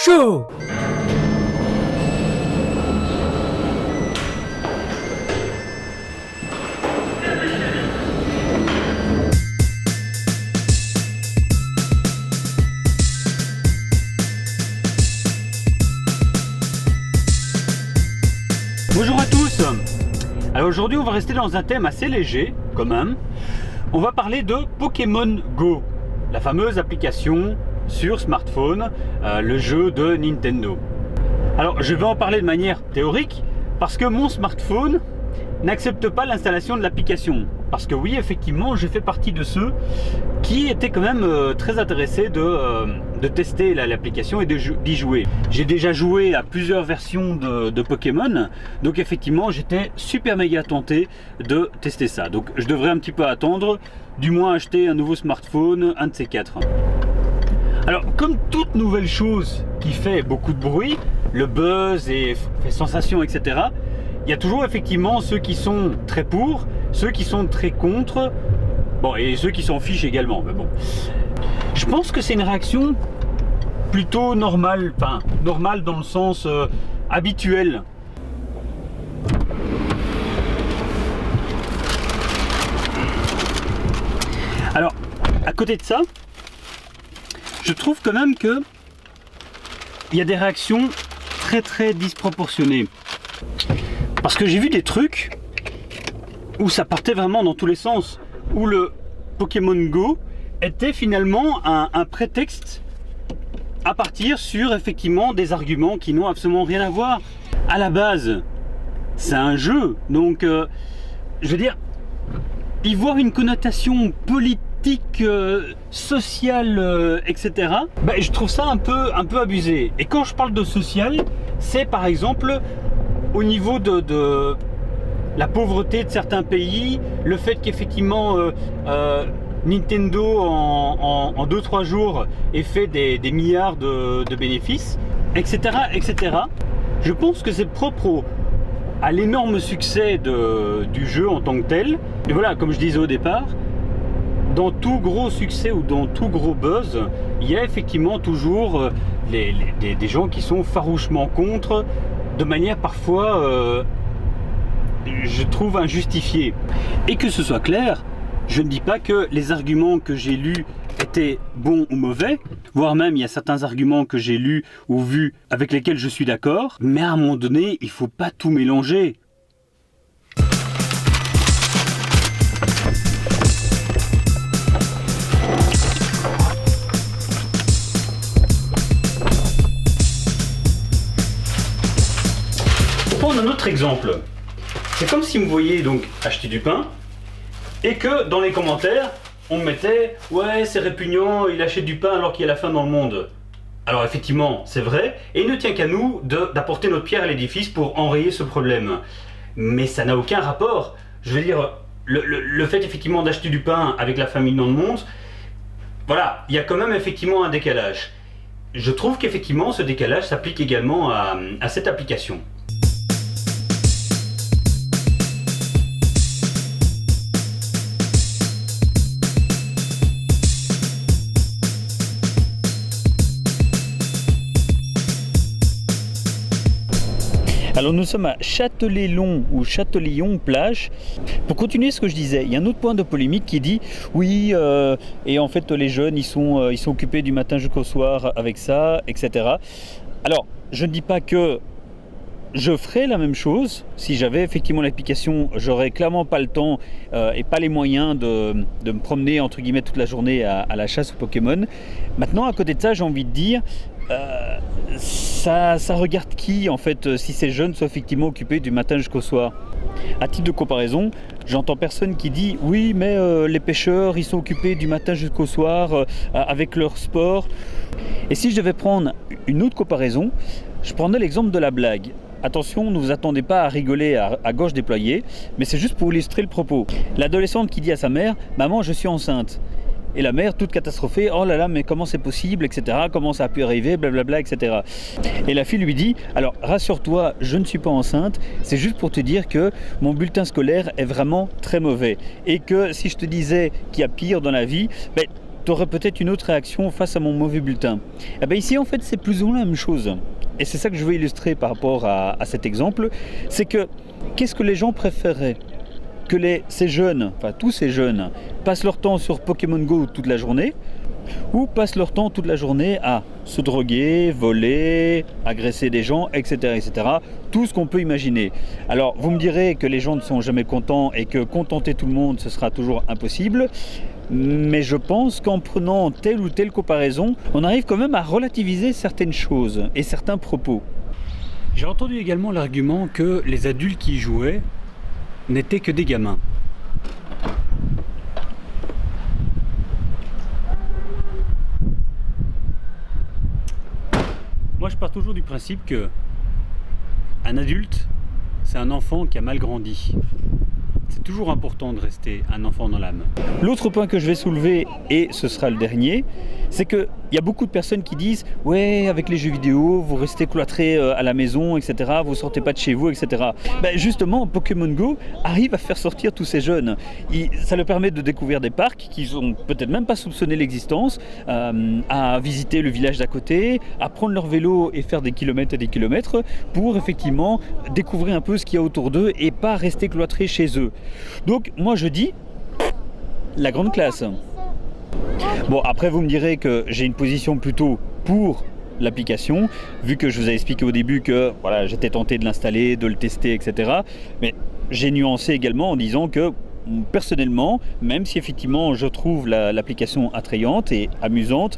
Show. Bonjour à tous. Alors aujourd'hui on va rester dans un thème assez léger quand même. On va parler de Pokémon Go, la fameuse application sur smartphone, le jeu de Nintendo. Alors je vais en parler de manière théorique parce que mon smartphone n'accepte pas l'installation de l'application. Parce que oui, effectivement, je fais partie de ceux qui étaient quand même très intéressés de tester l'application et d'y jouer. J'ai déjà joué à plusieurs versions de Pokémon, donc effectivement, j'étais super méga tenté de tester ça. Donc je devrais un petit peu attendre, du moins acheter un nouveau smartphone, un de ces quatre. Alors, comme toute nouvelle chose qui fait beaucoup de bruit, le buzz et fait sensation, etc., il y a toujours effectivement ceux qui sont très pour, ceux qui sont très contre, bon, et ceux qui s'en fichent également. Mais bon, je pense que c'est une réaction plutôt normale, enfin normale dans le sens habituel. Alors, à côté de ça, je trouve quand même que il y a des réactions très disproportionnées. Parce que j'ai vu des trucs où ça partait vraiment dans tous les sens, où le Pokémon Go était finalement un prétexte à partir sur effectivement des arguments qui n'ont absolument rien à voir. À la base, c'est un jeu, donc je veux dire, y voir une connotation politique, sociale, etc., ben, je trouve ça un peu abusé. Et quand je parle de social, c'est par exemple au niveau de la pauvreté de certains pays, le fait qu'effectivement Nintendo en 2-3 jours ait fait des milliards de bénéfices, etc., etc. Je pense que c'est propre à l'énorme succès du jeu en tant que tel. Et voilà, comme je disais au départ, dans tout gros succès ou dans tout gros buzz, il y a effectivement toujours des gens qui sont farouchement contre, de manière parfois, je trouve, injustifiée. Et que ce soit clair, je ne dis pas que les arguments que j'ai lus étaient bons ou mauvais, voire même il y a certains arguments que j'ai lus ou vus avec lesquels je suis d'accord, mais à un moment donné, il ne faut pas tout mélanger. Pour prendre un autre exemple, c'est comme si vous voyiez donc acheter du pain et que dans les commentaires on me mettait « ouais, c'est répugnant, il achète du pain alors qu'il y a la faim dans le monde ». Alors effectivement, c'est vrai, et il ne tient qu'à nous d'apporter notre pierre à l'édifice pour enrayer ce problème. Mais ça n'a aucun rapport. Je veux dire, le fait effectivement d'acheter du pain avec la famine dans le monde, voilà, il y a quand même effectivement un décalage. Je trouve qu'effectivement ce décalage s'applique également à cette application. Alors nous sommes à Châtelet-Long ou Châtelion plage. Pour continuer ce que je disais, il y a un autre point de polémique qui dit oui, et en fait les jeunes ils sont occupés du matin jusqu'au soir avec ça, etc. Alors je ne dis pas que je ferais la même chose. Si j'avais effectivement l'application, j'aurais clairement pas le temps et pas les moyens de me promener entre guillemets toute la journée à la chasse aux Pokémon. Maintenant, à côté de ça, j'ai envie de dire ça regarde qui en fait si ces jeunes sont effectivement occupés du matin jusqu'au soir. À titre de comparaison, j'entends personne qui dit oui mais les pêcheurs ils sont occupés du matin jusqu'au soir avec leur sport. Et si je devais prendre une autre comparaison, je prendrais l'exemple de la blague. Attention, ne vous attendez pas à rigoler à gorge déployée, mais c'est juste pour illustrer le propos. L'adolescente qui dit à sa mère « Maman, je suis enceinte ». Et la mère, toute catastrophée, oh là là, mais comment c'est possible, etc. Comment ça a pu arriver, blablabla, etc. Et la fille lui dit, alors rassure-toi, je ne suis pas enceinte, c'est juste pour te dire que mon bulletin scolaire est vraiment très mauvais. Et que si je te disais qu'il y a pire dans la vie, ben, tu aurais peut-être une autre réaction face à mon mauvais bulletin. Eh bien ici en fait c'est plus ou moins la même chose. Et c'est ça que je veux illustrer par rapport à cet exemple. C'est que qu'est-ce que les gens préféreraient? Que ces jeunes, enfin tous ces jeunes, passent leur temps sur Pokémon Go toute la journée, ou passent leur temps toute la journée à se droguer, voler, agresser des gens, etc., etc. Tout ce qu'on peut imaginer. Alors, vous me direz que les gens ne sont jamais contents et que contenter tout le monde, ce sera toujours impossible. Mais je pense qu'en prenant telle ou telle comparaison, on arrive quand même à relativiser certaines choses et certains propos. J'ai entendu également l'argument que les adultes qui y jouaient n'étaient que des gamins. Moi, je pars toujours du principe que un adulte, c'est un enfant qui a mal grandi. C'est toujours important de rester un enfant dans l'âme. L'autre point que je vais soulever, et ce sera le dernier, c'est qu'il y a beaucoup de personnes qui disent « Ouais, avec les jeux vidéo, vous restez cloîtrés à la maison, etc. Vous ne sortez pas de chez vous, etc. » Ben justement, Pokémon Go arrive à faire sortir tous ces jeunes. Ça leur permet de découvrir des parcs qu'ils n'ont peut-être même pas soupçonné l'existence, à visiter le village d'à côté, à prendre leur vélo et faire des kilomètres et des kilomètres pour effectivement découvrir un peu ce qu'il y a autour d'eux et pas rester cloîtrés chez eux. Donc moi je dis la grande classe. Bon, après vous me direz que j'ai une position plutôt pour l'application, vu que je vous ai expliqué au début que voilà, j'étais tenté de l'installer, de le tester, etc. Mais j'ai nuancé également en disant que personnellement, même si effectivement je trouve l'application attrayante et amusante,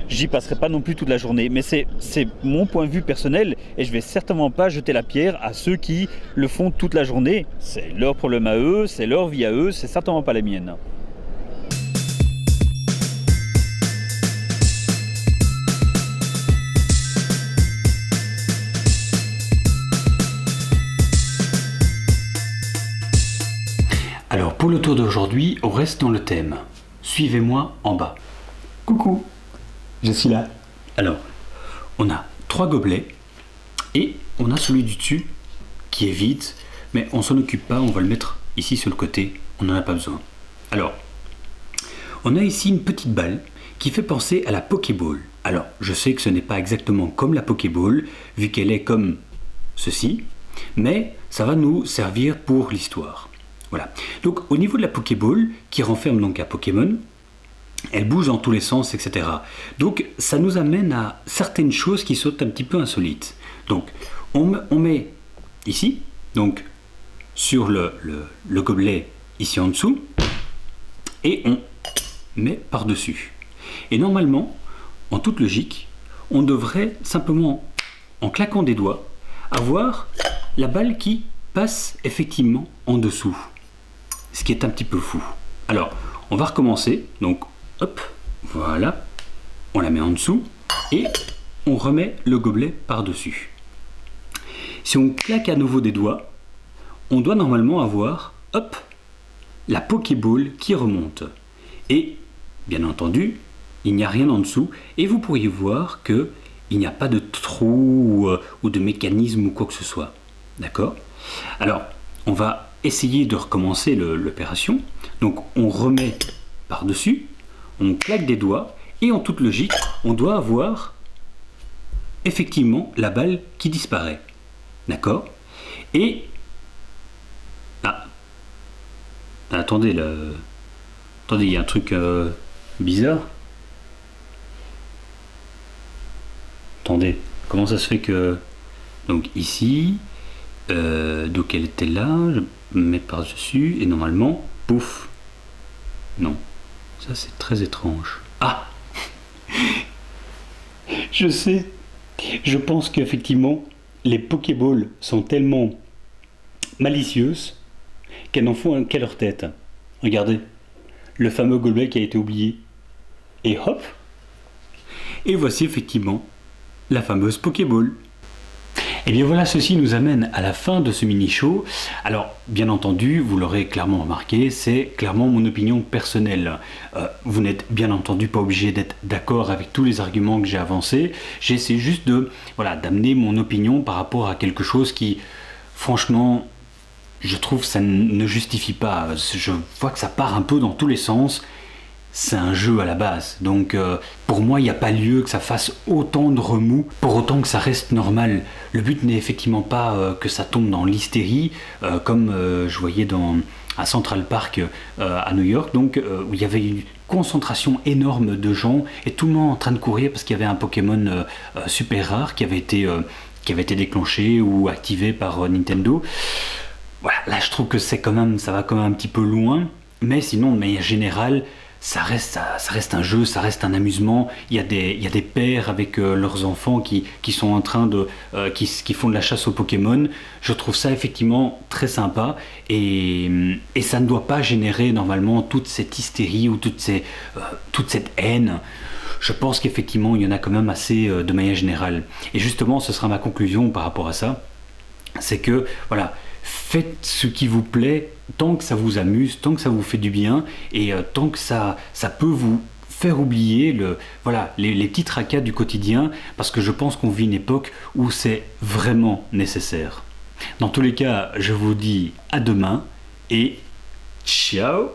j'y passerai pas non plus toute la journée. Mais c'est mon point de vue personnel et je vais certainement pas jeter la pierre à ceux qui le font toute la journée. C'est leur problème à eux, c'est leur vie à eux, c'est certainement pas la mienne. Alors pour le tour d'aujourd'hui, on reste dans le thème. Suivez-moi en bas. Coucou, je suis là. Alors, on a 3 gobelets et on a celui du dessus qui est vide, mais on s'en occupe pas, on va le mettre ici sur le côté, on n'en a pas besoin. Alors, on a ici une petite balle qui fait penser à la Pokéball. Alors, je sais que ce n'est pas exactement comme la Pokéball, vu qu'elle est comme ceci, mais ça va nous servir pour l'histoire. Voilà. Donc au niveau de la Pokéball, qui renferme donc un Pokémon, elle bouge dans tous les sens, etc. Donc ça nous amène à certaines choses qui sont un petit peu insolites. Donc on met ici, donc sur le gobelet ici en dessous, et on met par-dessus. Et normalement, en toute logique, on devrait simplement, en claquant des doigts, avoir la balle qui passe effectivement en dessous. Ce qui est un petit peu fou. Alors, on va recommencer. Donc, hop, voilà. On la met en dessous et on remet le gobelet par-dessus. Si on claque à nouveau des doigts, on doit normalement avoir, hop, la Pokéball qui remonte. Et, bien entendu, il n'y a rien en dessous. Et vous pourriez voir que il n'y a pas de trou ou de mécanisme ou quoi que ce soit. D'accord? Alors, on va essayer de recommencer l'opération. Donc on remet par-dessus, on claque des doigts et en toute logique, on doit avoir effectivement la balle qui disparaît. D'accord? Et attendez, attendez, il y a un truc bizarre. Attendez, comment ça se fait que donc ici donc elle était là, je mets par-dessus et normalement, pouf. Non, ça c'est très étrange. Ah je sais, je pense qu'effectivement, les Pokéballs sont tellement malicieuses qu'elles n'en font qu'à leur tête. Regardez, le fameux gobelet qui a été oublié. Et hop, et voici effectivement la fameuse Pokéball. Et bien voilà, ceci nous amène à la fin de ce mini-show. Alors, bien entendu, vous l'aurez clairement remarqué, c'est clairement mon opinion personnelle. Vous n'êtes bien entendu pas obligé d'être d'accord avec tous les arguments que j'ai avancés. J'essaie juste d'amener mon opinion par rapport à quelque chose qui, franchement, je trouve ça ne justifie pas. Je vois que ça part un peu dans tous les sens. c'est un jeu à la base. Donc pour moi, il n'y a pas lieu que ça fasse autant de remous, pour autant que ça reste normal. Le but n'est effectivement pas que ça tombe dans l'hystérie, comme je voyais à Central Park à New York, donc où il y avait une concentration énorme de gens et tout le monde en train de courir parce qu'il y avait un Pokémon super rare qui avait été déclenché ou activé par Nintendo. Voilà, là je trouve que ça va quand même un petit peu loin, mais sinon de manière générale, ça reste un jeu, ça reste un amusement. Il y a des pères avec leurs enfants qui sont en train qui font de la chasse aux Pokémon. Je trouve ça effectivement très sympa et ça ne doit pas générer normalement toute cette hystérie ou toute cette haine. Je pense qu'effectivement il y en a quand même assez de manière générale. Et justement, ce sera ma conclusion par rapport à ça, c'est que voilà, faites ce qui vous plaît tant que ça vous amuse, tant que ça vous fait du bien et tant que ça peut vous faire oublier les petits tracas du quotidien, parce que je pense qu'on vit une époque où c'est vraiment nécessaire. Dans tous les cas, je vous dis à demain et ciao.